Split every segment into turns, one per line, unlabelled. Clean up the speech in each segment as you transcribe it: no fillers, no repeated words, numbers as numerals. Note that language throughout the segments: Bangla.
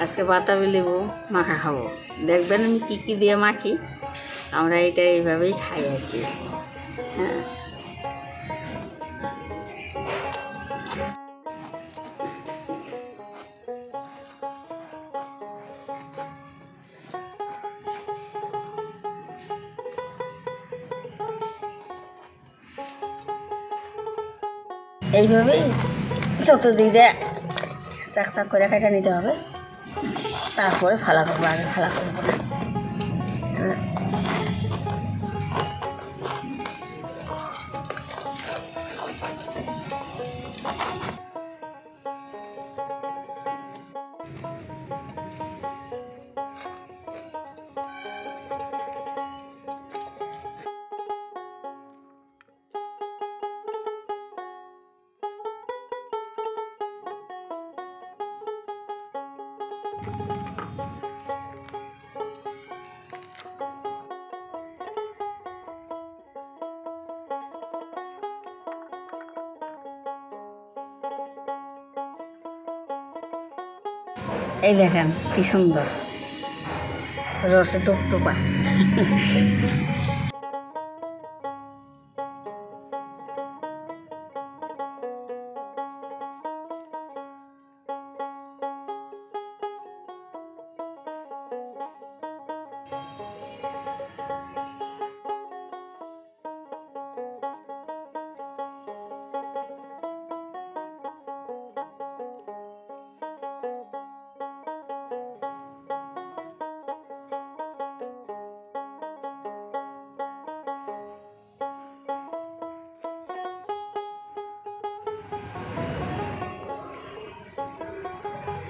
আজকে বাতাবি লেবু মাখা খাবো। দেখবেন আমি কী কী দিয়ে মাখি, আমরা এটা এইভাবেই খাই আর কি। হ্যাঁ, এইভাবেই চতুর্দিকে চাক চাক করে কাটা নিতে হবে, তারপরে ফালা করবো, আগে ফালা করবো না। এই দেখেন কি সুন্দর রসে টুপটুপা।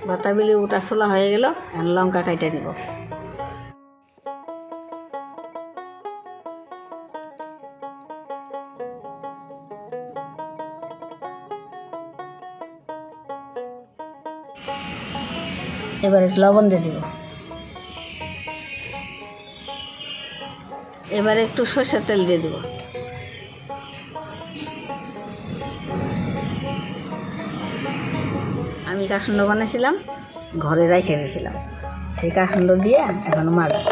বাতাবি লেবুটা ছোলা হয়ে গেল, এখন লঙ্কা কাইটে নিব। এবার একটু লবণ দিয়ে দিব। এবার একটু সরষের তেল দিয়ে দিব। আমি কাসুন্দ বানাইছিলাম, ঘরে রেখে দিয়েছিলাম, সেই কাসুন্দ দিয়ে এখন মাখব।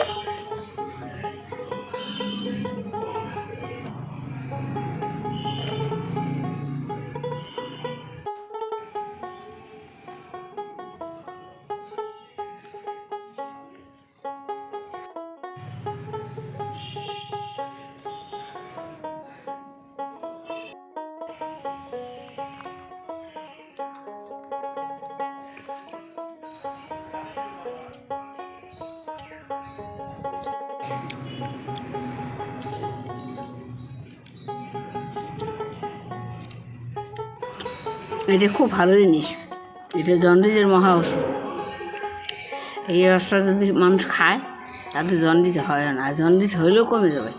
এটা খুব ভালো জিনিস, এটা জন্ডিসের মহা ওষুধ। এই রসটা যদি মানুষ খায় তাদের জন্ডিস হয় না, আর জন্ডিস হইলেও কমে যাবে।